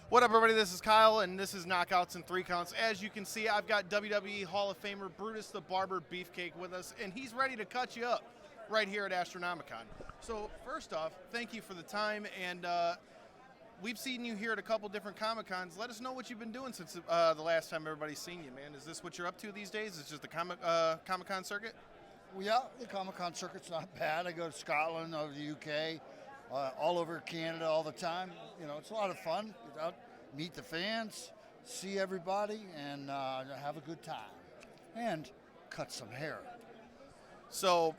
What up, everybody? This is Kyle, and this is Knockouts and Three Counts. As you can see, I've got WWE Hall of Famer Brutus the Barber Beefcake with us, and he's ready to cut you up right here at Astronomicon. So, first off, thank you for the time, and we've seen you here at a couple different Comic-Cons. Let us know what you've been doing since the last time everybody's seen you, man. Is this what you're up to these days? Is it just the Comic-Con circuit? Well, yeah, the Comic-Con circuit's not bad. I go to Scotland, over the UK, all over Canada all the time. You know, it's a lot of fun. Get out, meet the fans, see everybody, and have a good time. And cut some hair. So,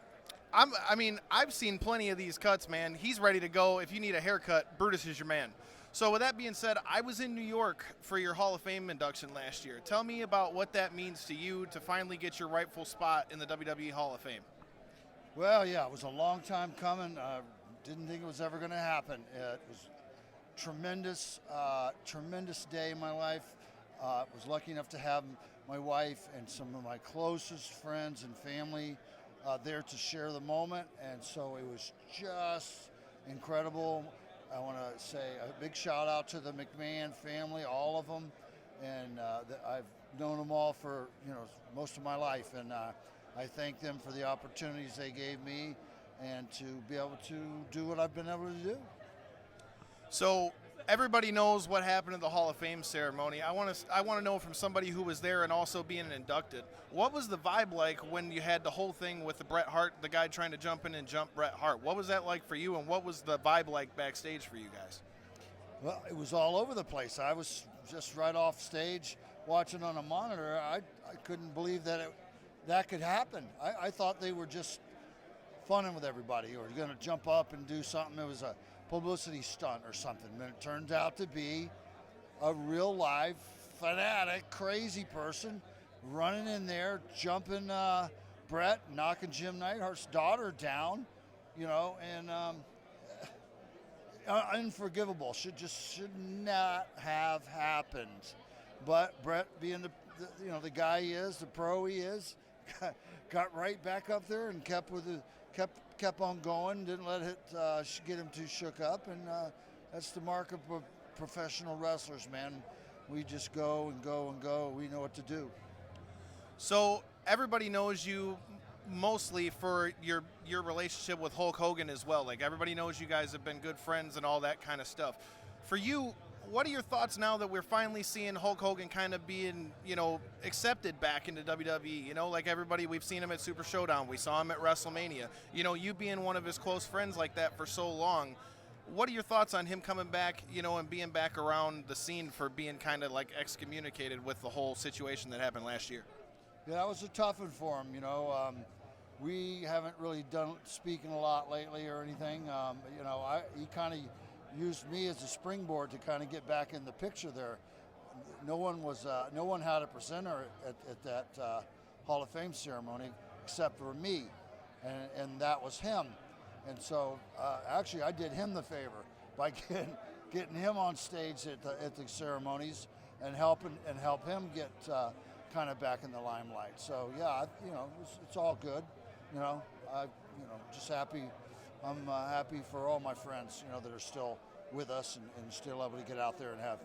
I've seen plenty of these cuts, man. He's ready to go. If you need a haircut, Brutus is your man. So with that being said, I was in New York for your Hall of Fame induction last year. Tell me about what that means to you to finally get your rightful spot in the WWE Hall of Fame. Well, yeah, it was a long time coming. Didn't think it was ever going to happen. It was tremendous day in my life. Was lucky enough to have my wife and some of my closest friends and family there to share the moment, and so it was just incredible. I want to say a big shout out to the McMahon family, all of them, and I've known them all for most of my life, and I thank them for the opportunities they gave me and to be able to do what I've been able to do. So everybody knows what happened at the Hall of Fame ceremony. I want to know from somebody who was there and also being inducted, what was the vibe like when you had the whole thing with the Bret Hart, the guy trying to jump in and jump Bret Hart? What was that like for you, and what was the vibe like backstage for you guys? Well, it was all over the place. I was just right off stage watching on a monitor. I couldn't believe that could happen. I thought they were just funning with everybody or going to jump up and do something. It was a publicity stunt or something. And it turned out to be a real live fanatic, crazy person running in there, jumping Bret, knocking Jim Neidhart's daughter down, and unforgivable. Should not have happened. But Bret, being the guy he is, the pro he is, got right back up there and kept on going. Didn't let it get him too shook up, and that's the mark of professional wrestlers, man. We just go and go and go. We know what to do. So everybody knows you mostly for your relationship with Hulk Hogan as well. Like, everybody knows you guys have been good friends and all that kind of stuff. For you, what are your thoughts now that we're finally seeing Hulk Hogan kind of being, accepted back into WWE? Like everybody, we've seen him at Super Showdown. We saw him at WrestleMania. You being one of his close friends like that for so long, what are your thoughts on him coming back, and being back around the scene for being kind of like excommunicated with the whole situation that happened last year? Yeah, that was a tough one for him. We haven't really done speaking a lot lately or anything. He kind of used me as a springboard to kind of get back in the picture there. No one had a presenter at that Hall of Fame ceremony except for me, and that was him. And so actually I did him the favor by getting him on stage at the ceremonies and help him get kind of back in the limelight. So yeah, it's all good. Just happy. I'm happy for all my friends, that are still with us and still able to get out there and have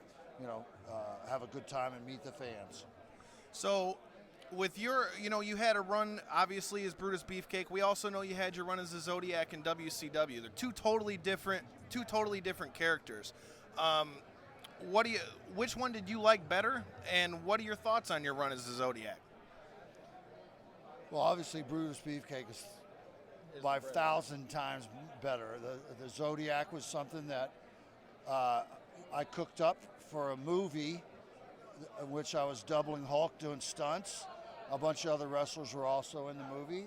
a good time and meet the fans. So with your, you had a run obviously as Butus Beefcake. We also know you had your run as the Zodiac in WCW. They're two totally different characters. Which one did you like better, and what are your thoughts on your run as the Zodiac? Well, obviously Butus Beefcake is by 1,000 times better. The Zodiac was something that I cooked up for a movie in which I was doubling Hulk doing stunts. A bunch of other wrestlers were also in the movie,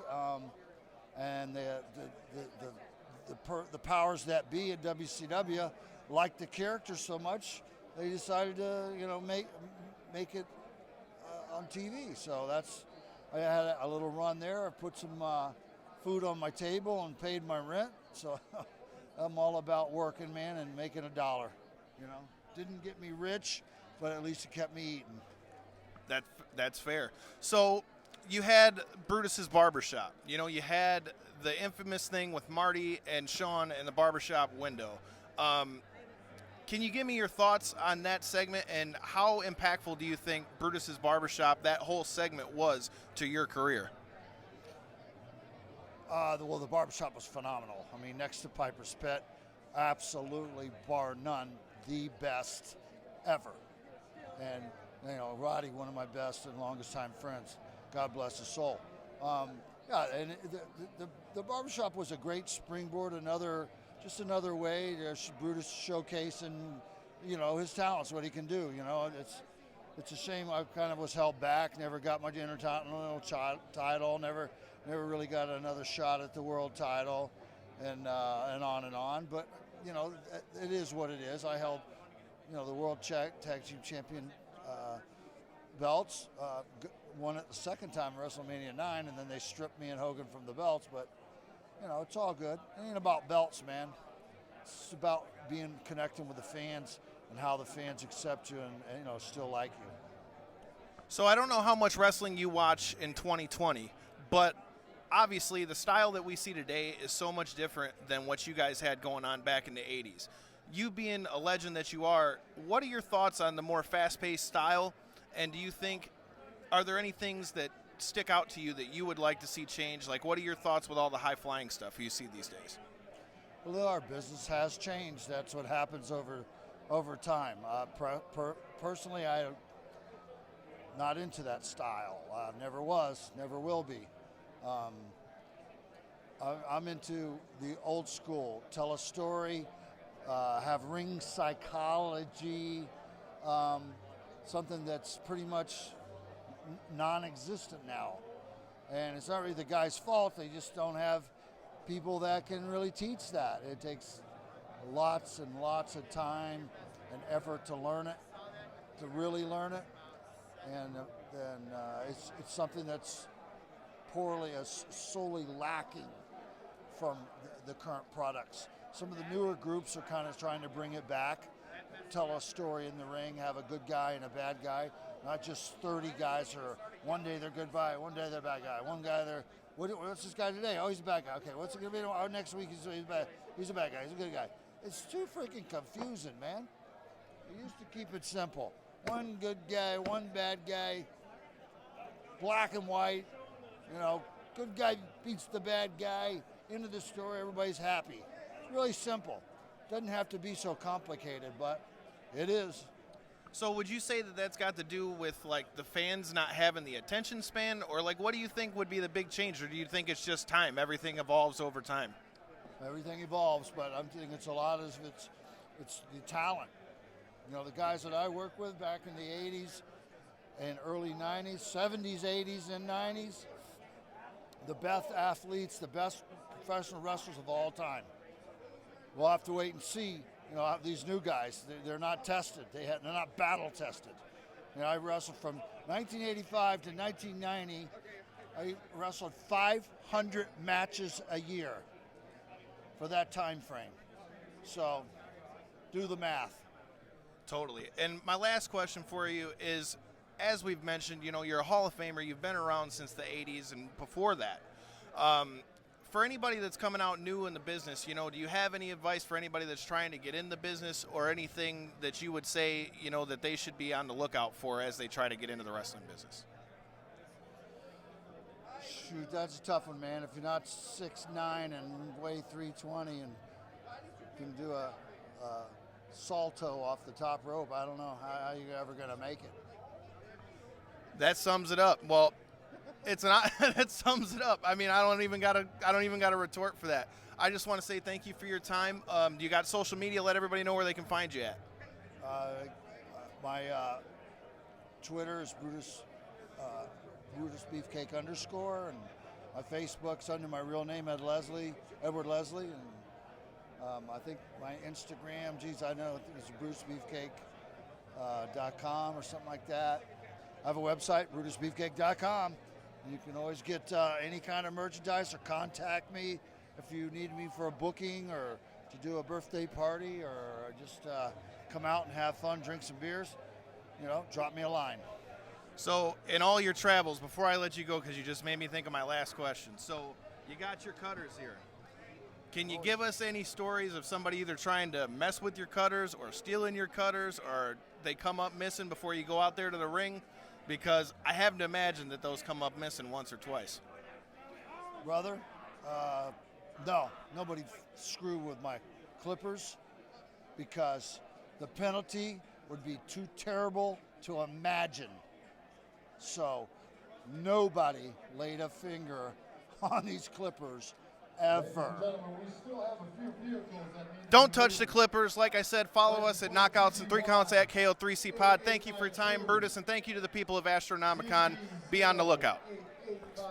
and the powers that be at WCW liked the character so much they decided to make it on TV. So I had a little run there. I put some food on my table and paid my rent. So I'm all about working, man, and making a dollar. Didn't get me rich, but at least it kept me eating. That's fair. So you had Brutus's Barbershop. You had the infamous thing with Marty and Shawn in the barbershop window. Can you give me your thoughts on that segment, and how impactful do you think Brutus's Barbershop, that whole segment, was to your career? Well, the barbershop was phenomenal. I mean, next to Piper's Pit, absolutely, bar none, the best ever. And, you know, Roddy, one of my best and longest time friends, God bless his soul. Yeah, and the barbershop was a great springboard, just another way to Brutus showcasing, you know, his talents, what he can do. You know, it's a shame I kind of was held back, never got my intercontinental title, never really got another shot at the world title, and on and on. But, you know, it is what it is. I held, you know, the world tag team champion belts, won it the second time at WrestleMania 9, and then they stripped me and Hogan from the belts. But, you know, it's all good. It ain't about belts, man. It's about connecting with the fans and how the fans accept you and you know, still like you. So I don't know how much wrestling you watch in 2020, but obviously the style that we see today is so much different than what you guys had going on back in the 80s. You being a legend that you are, what are your thoughts on the more fast-paced style? And do you think, are there any things that stick out to you that you would like to see change? Like, what are your thoughts with all the high-flying stuff you see these days? Well, our business has changed. That's what happens over time. Personally, I'm not into that style. Never was, never will be. I'm into the old school. Tell a story, have ring psychology, something that's pretty much non-existent now. And it's not really the guy's fault. They just don't have people that can really teach that. It takes lots and lots of time and effort to learn it, to really learn it. And it's something that's solely lacking from the current products. Some of the newer groups are kind of trying to bring it back, tell a story in the ring, have a good guy and a bad guy, not just 30 guys who are one day they're good guy, one day they're bad guy, one guy they're, what's this guy today? Oh, he's a bad guy. Okay, what's it going to be? Oh, next week he's a bad guy, he's a good guy. It's too freaking confusing, man. We used to keep it simple. One good guy, one bad guy, black and white, you know, good guy beats the bad guy, end of the story, everybody's happy. It's really simple. Doesn't have to be so complicated, but it is. So would you say that that's got to do with, like, the fans not having the attention span? Or, like, what do you think would be the big change? Or do you think it's just time? Everything evolves over time? Everything evolves, but I'm thinking it's a lot of it's the talent. You know, the guys that I worked with back in the 80s and early 90s, 70s, 80s, and 90s, the best athletes, the best professional wrestlers of all time. We'll have to wait and see. You know, these new guys, they're not tested. They're not battle tested. You know, I wrestled from 1985 to 1990. I wrestled 500 matches a year for that time frame. So, do the math. Totally. And my last question for you is, as we've mentioned, you know, you're a Hall of Famer. You've been around since the 80s and before that. For anybody that's coming out new in the business, you know, do you have any advice for anybody that's trying to get in the business, or anything that you would say, you know, that they should be on the lookout for as they try to get into the wrestling business? Shoot, that's a tough one, man. If you're not 6'9" and weigh 320 and can do a salto off the top rope, I don't know how you're ever going to make it. That sums it up. Well, that sums it up. I mean, I don't even got a retort for that. I just want to say thank you for your time. Do you got social media? Let everybody know where they can find you at. My Twitter is Butus Beefcake _ and my Facebook's under my real name, Edward Leslie, and I think my Instagram, I know it's BrutusBeefcake.com or something like that. I have a website, BrutusBeefcake.com. You can always get any kind of merchandise or contact me if you need me for a booking or to do a birthday party or just come out and have fun, drink some beers. You know, drop me a line. So in all your travels, before I let you go, because you just made me think of my last question. So you got your cutters here. Can you give us any stories of somebody either trying to mess with your cutters or stealing your cutters, or they come up missing before you go out there to the ring? Because I have to imagine that those come up missing once or twice. Brother, no, nobody screwed with my clippers because the penalty would be too terrible to imagine. So nobody laid a finger on these clippers ever. Don't touch the clippers. Like I said, follow us at Knockouts and 3 Counts at KO3C Pod. Thank you for your time, Brutus, and thank you to the people of Astronomicon. Be on the lookout.